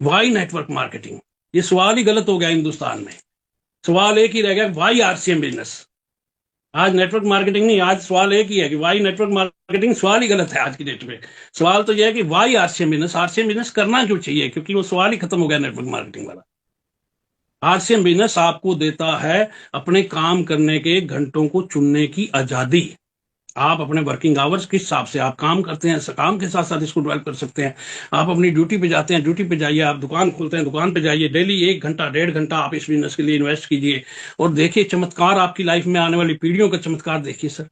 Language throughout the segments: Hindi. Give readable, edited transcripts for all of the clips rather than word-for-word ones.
Y network marketing? ये सवाल ही गलत हो गया हिंदुस्तान में। सवाल एक ही रह गया, वाई आरसीएम बिजनेस? आज नेटवर्क मार्केटिंग नहीं, आज सवाल एक ही है कि वाई नेटवर्क मार्केटिंग। सवाल ही गलत है आज की डेट में। सवाल तो यह है कि why RCM business? RCM business करना क्यों चाहिए? क्योंकि वो सवाल ही खत्म हो गया नेटवर्क मार्केटिंग वाला। आरसीएम बिजनेस आपको देता है अपने काम करने के घंटों को चुनने की आजादी। आप अपने वर्किंग आवर्स किस हिसाब से आप काम करते हैं, काम के साथ साथ इसको डेवलप कर सकते हैं। आप अपनी ड्यूटी पे जाते हैं, ड्यूटी पे जाइए। आप दुकान खोलते हैं, दुकान पे जाइए। डेली 1 घंटा 1.5 घंटा आप इस बिजनेस के लिए इन्वेस्ट कीजिए और देखिए चमत्कार। आपकी लाइफ में आने वाली पीढ़ियों का चमत्कार देखिए सर।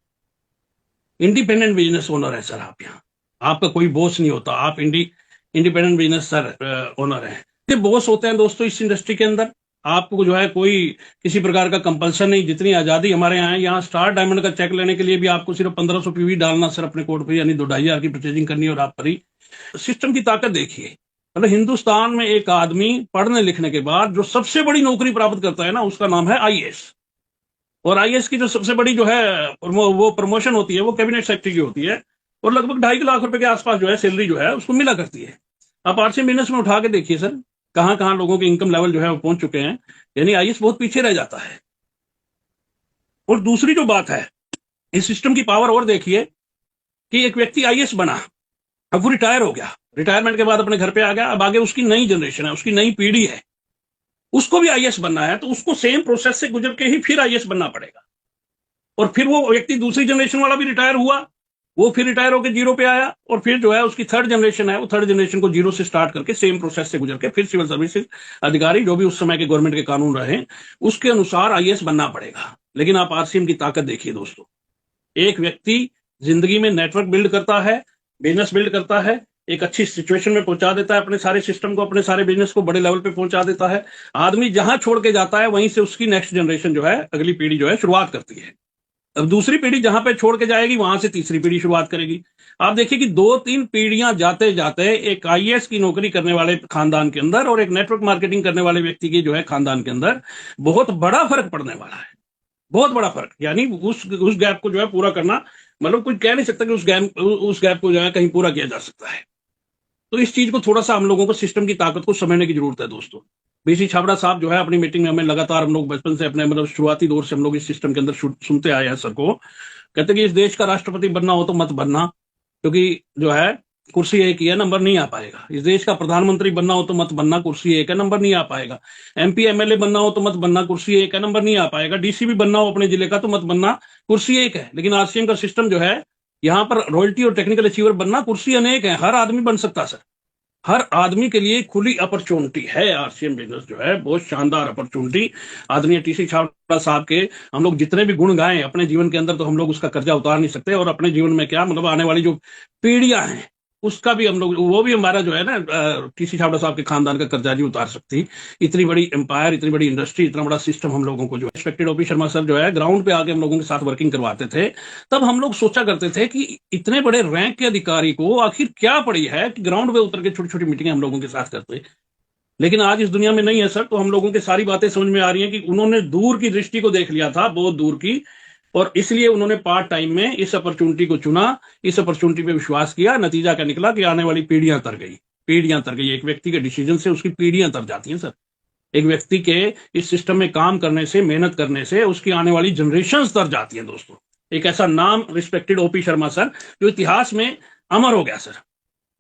इंडिपेंडेंट बिजनेस ओनर है सर आप। यहाँ आपका कोई बॉस नहीं होता। आप इंडिपेंडेंट बिजनेस सर ओनर है। ये बॉस होते हैं दोस्तों इस इंडस्ट्री के अंदर। आपको जो है कोई किसी प्रकार का कंपल्सन नहीं। जितनी आजादी हमारे यहाँ है, यहाँ स्टार डायमंड का चेक लेने के लिए भी आपको सिर्फ 1500 पीवी डालना सर अपने कोड पे, यानी 2-2.5 हज़ार की परचेजिंग करनी है और आप परी। सिस्टम की ताकत देखिए। मतलब हिंदुस्तान में एक आदमी पढ़ने लिखने के बाद जो सबसे बड़ी नौकरी प्राप्त करता है ना, उसका नाम है आईएएस। और आईएएस की जो सबसे बड़ी जो है वो प्रमोशन होती है, वो कैबिनेट सेक्रेटरी की होती है। और लगभग 2.5 लाख रुपए के आसपास जो है सैलरी जो है उसको मिला करती है। आप आरसीएम बिजनेस में उठा के देखिए सर, कहां कहां लोगों के इनकम लेवल जो है वो पहुंच चुके हैं। यानी आईएएस बहुत पीछे रह जाता है। और दूसरी जो बात है, इस सिस्टम की पावर और देखिए कि एक व्यक्ति आईएएस बना, अब वो रिटायर हो गया। रिटायरमेंट के बाद अपने घर पे आ गया। अब आगे उसकी नई जनरेशन है, उसकी नई पीढ़ी है, उसको भी आईएएस बनना है। तो उसको सेम प्रोसेस से गुजर के ही फिर आईएएस बनना पड़ेगा। और फिर वो व्यक्ति दूसरी जनरेशन वाला भी रिटायर हुआ, वो फिर रिटायर होकर जीरो पे आया। और फिर जो है उसकी थर्ड जनरेशन है, वो थर्ड जनरेशन को जीरो से स्टार्ट करके सेम प्रोसेस से गुजर के फिर सिविल सर्विसेज अधिकारी, जो भी उस समय के गवर्नमेंट के कानून रहे, उसके अनुसार आईएएस बनना पड़ेगा। लेकिन आप आरसीएम की ताकत देखिए दोस्तों। एक व्यक्ति जिंदगी में नेटवर्क बिल्ड करता है, बिजनेस बिल्ड करता है, एक अच्छी सिचुएशन में पहुंचा देता है अपने सारे सिस्टम को, अपने सारे बिजनेस को बड़े लेवल पे पहुंचा देता है। आदमी जहां छोड़ के जाता है वहीं से उसकी नेक्स्ट जनरेशन जो है, अगली पीढ़ी जो है शुरुआत करती है। अब दूसरी पीढ़ी जहां पे छोड़ के जाएगी वहां से तीसरी पीढ़ी शुरुआत करेगी। आप देखिए कि 2-3 पीढ़ियां जाते जाते एक आईएएस की नौकरी करने वाले खानदान के अंदर और एक नेटवर्क मार्केटिंग करने वाले व्यक्ति की जो है खानदान के अंदर बहुत बड़ा फर्क पड़ने वाला है। बहुत बड़ा फर्क। यानी उस गैप को जो है पूरा करना, मतलब कोई कह नहीं सकता कि उस गैप को जो है कहीं पूरा किया जा सकता है। तो इस चीज को थोड़ा सा हम लोगों को, सिस्टम की ताकत को समझने की जरूरत है दोस्तों। बीसी छाबड़ा साहब जो है अपनी मीटिंग में हमें लगातार, हम लोग बचपन से अपने मतलब शुरुआती दौर से हम लोग इस सिस्टम के अंदर सुनते आए हैं सर को। कहते कि इस देश का राष्ट्रपति बनना हो तो मत बनना, क्योंकि जो है कुर्सी एक ही है, नंबर नहीं आ पाएगा। इस देश का प्रधानमंत्री बनना हो तो मत बनना, कुर्सी एक है, नंबर नहीं आ पाएगा। एमपी एमएलए बनना हो तो मत बनना, कुर्सी एक है, नंबर नहीं आ पाएगा। डीसीपी बनना हो अपने जिले का तो मत बनना, कुर्सी एक है। लेकिन आरसीएम का सिस्टम जो है, यहाँ पर रॉयल्टी और टेक्निकल अचीवर बनना, कुर्सी अनेक है, हर आदमी बन सकता सर। हर आदमी के लिए खुली अपॉर्चुनिटी है। आरसीएम बिजनेस जो है बहुत शानदार अपॉर्चुनिटी। आदरणीय टीसी छाबड़ा साहब के हम लोग जितने भी गुण गाएं अपने जीवन के अंदर, तो हम लोग उसका कर्जा उतार नहीं सकते। और अपने जीवन में क्या मतलब आने वाली जो पीढ़ियां हैं उसका भी हम लोग, वो भी हमारा जो है ना टीसी छाबड़ा साहब के खानदान का कर्जा नहीं उतार सकती। इतनी बड़ी एम्पायर, इतनी बड़ी इंडस्ट्री, इतना बड़ा सिस्टम हम लोगों को जो रिस्पेक्टेड ओपी शर्मा सर जो है ग्राउंड पे आके हम लोगों के साथ वर्किंग करवाते थे। तब हम लोग सोचा करते थे कि इतने बड़े रैंक के अधिकारी को आखिर क्या पड़ी है कि ग्राउंड पे उतर के छोटी छोटी मीटिंगें हम लोगों के साथ करते। लेकिन आज इस दुनिया में नहीं है सर। तो हम लोगों की सारी बातें समझ में आ रही हैं कि उन्होंने दूर की दृष्टि को देख लिया था, बहुत दूर की, और इसलिए उन्होंने पार्ट टाइम में इस अपॉर्चुनिटी को चुना, इस अपॉर्चुनिटी पे विश्वास किया। नतीजा क्या निकला कि आने वाली पीढ़ियां तर गई। पीढ़ियां तर गई। एक व्यक्ति के डिसीजन से उसकी पीढ़ियां तर जाती हैं सर। एक व्यक्ति के इस सिस्टम में काम करने से, मेहनत करने से उसकी आने वाली जनरेशन तर जाती है दोस्तों। एक ऐसा नाम रिस्पेक्टेड ओपी शर्मा सर जो इतिहास में अमर हो गया सर,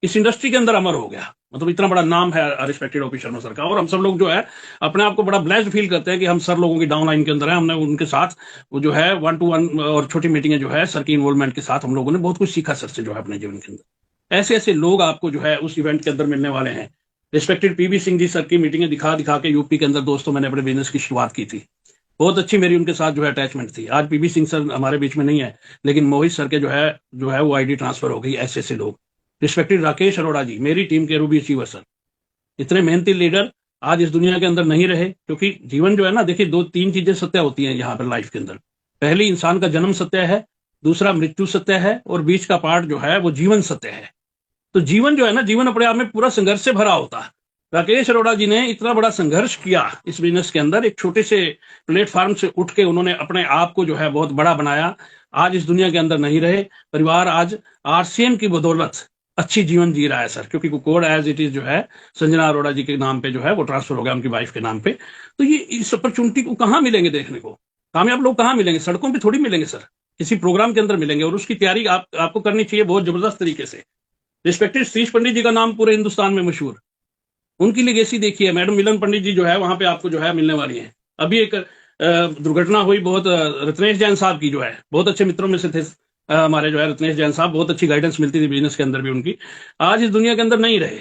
इस इंडस्ट्री के अंदर अमर हो गया। मतलब इतना बड़ा नाम है रिस्पेक्टेड ओपी शर्मा सर का। और हम सब लोग जो है अपने आप को बड़ा ब्लेस्ड फील करते हैं कि हम सर लोगों की डाउन लाइन के अंदर है। हमने उनके साथ वो जो है 1-to-1 और छोटी मीटिंगें जो है सर की इन्वॉल्वमेंट के साथ हम लोगों ने बहुत कुछ सीखा सर से जो है अपने जीवन के अंदर। ऐसे ऐसे लोग आपको जो है उस इवेंट के अंदर मिलने वाले हैं। Respected PB Singh ji sir की मीटिंगें दिखा दिखा के यूपी के अंदर दोस्तों मैंने अपने बिजनेस की शुरुआत की थी। बहुत अच्छी मेरी उनके साथ जो है अटैचमेंट थी। आज पीबी सिंह सर हमारे बीच में नहीं है, लेकिन मोहित सर के जो है वो आईडी ट्रांसफर हो गई। ऐसे ऐसे लोग। रिस्पेक्टेड राकेश अरोड़ा जी, मेरी टीम के रूबी अचीवर सर, इतने मेहनती लीडर आज इस दुनिया के अंदर नहीं रहे। क्योंकि जीवन जो है ना, देखिए 2-3 चीजें सत्य होती हैं यहाँ पर लाइफ के अंदर। पहली इंसान का जन्म सत्य है, दूसरा मृत्यु सत्य है, और बीच का पार्ट जो है वो जीवन सत्य है। तो जीवन जो है ना, जीवन अपने आप में पूरा संघर्ष से भरा होता है। राकेश अरोड़ा जी ने इतना बड़ा संघर्ष किया इस बिजनेस के अंदर। एक छोटे से प्लेटफॉर्म से उठ के उन्होंने अपने आप को जो है बहुत बड़ा बनाया। आज इस दुनिया के अंदर नहीं रहे। परिवार आज आरसीएम की बदौलत अच्छी जीवन जी रहा है सर, क्योंकि कोड एज इट इज जो है संजना अरोड़ा जी के नाम पे जो है वो ट्रांसफर हो गया उनकी वाइफ के नाम पे। तो ये इस अपॉर्चुनिटी को कहाँ मिलेंगे देखने को? कामयाब लोग कहाँ मिलेंगे? सड़कों पे थोड़ी मिलेंगे सर, किसी प्रोग्राम के अंदर मिलेंगे, और उसकी तैयारी आपको करनी चाहिए बहुत जबरदस्त तरीके से। रिस्पेक्टेड सतीश पंडित जी का नाम पूरे हिंदुस्तान में मशहूर, उनकी लेगेसी देखिए। मैडम मिलन पंडित जी जो है वहां पे आपको जो है मिलने वाली है। अभी एक दुर्घटना हुई बहुत, रत्नेश जैन साहब की जो है, बहुत अच्छे मित्रों में से थे हमारे जो है रत्नेश जैन साहब, बहुत अच्छी गाइडेंस मिलती थी बिजनेस के अंदर भी उनकी। आज इस दुनिया के अंदर नहीं रहे,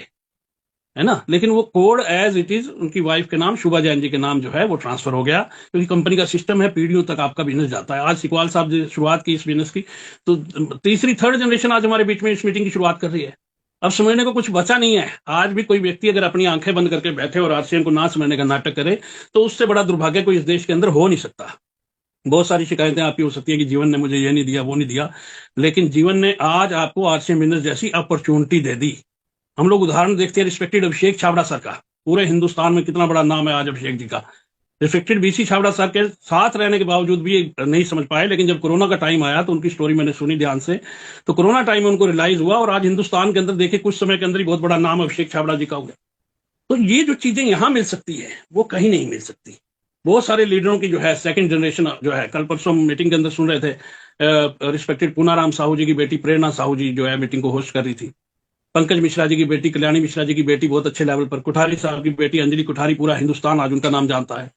है ना, लेकिन वो कोड एज इट इज उनकी वाइफ के नाम शुभा जैन जी के नाम जो है वो ट्रांसफर हो गया, क्योंकि कंपनी का सिस्टम है, पीढ़ियों तक आपका बिजनेस जाता है। आज सिकवाल साहब ने शुरुआत की इस बिजनेस की, तो तीसरी थर्ड जनरेशन आज हमारे बीच में इस मीटिंग की शुरुआत कर रही है। अब समझने को कुछ बचा नहीं है। आज भी कोई व्यक्ति अगर अपनी आंखें बंद करके बैठे और आरसीएम को ना समझने का नाटक करे, तो उससे बड़ा दुर्भाग्य कोई इस देश के अंदर हो नहीं सकता। बहुत सारी शिकायतें आपकी हो सकती है कि जीवन ने मुझे ये नहीं दिया, वो नहीं दिया, लेकिन जीवन ने आज आपको आरसीएम बिजनेस जैसी अपॉर्चुनिटी दे दी। हम लोग उदाहरण देखते हैं रिस्पेक्टेड अभिषेक छाबड़ा सर का, पूरे हिंदुस्तान में कितना बड़ा नाम है आज अभिषेक जी का। रिस्पेक्टेड बीसी छाबड़ा सर के साथ रहने के बावजूद भी नहीं समझ पाए, लेकिन जब कोरोना का टाइम आया तो उनकी स्टोरी मैंने सुनी ध्यान से, तो कोरोना टाइम में उनको रियलाइज हुआ, और आज हिंदुस्तान के अंदर देखिए कुछ समय के अंदर ही बहुत बड़ा नाम अभिषेक छाबड़ा जी का हो गया। तो ये जो चीजें यहाँ मिल सकती है वो कहीं नहीं मिल सकती। बहुत सारे लीडरों की जो है सेकंड जनरेशन जो है, कल परसों मीटिंग के अंदर सुन रहे थे, रिस्पेक्टेड पूनाराम साहू जी की बेटी प्रेरणा साहू जी जो है मीटिंग को होस्ट कर रही थी, पंकज मिश्रा जी की बेटी, कल्याणी मिश्रा जी की बेटी बहुत अच्छे लेवल पर, कुठारी साहब की बेटी अंजलि कुठारी, पूरा हिंदुस्तान आज उनका नाम जानता है।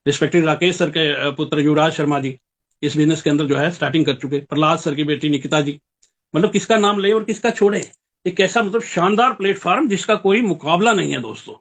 रिस्पेक्टेड राकेश सर के पुत्र युवराज शर्मा जी इस बिजनेस के अंदर जो है स्टार्टिंग कर चुके, प्रहलाद सर की बेटी निकिता जी, मतलब किसका नाम ले और किसका छोड़े। एक ऐसा मतलब शानदार प्लेटफॉर्म जिसका कोई मुकाबला नहीं है दोस्तों।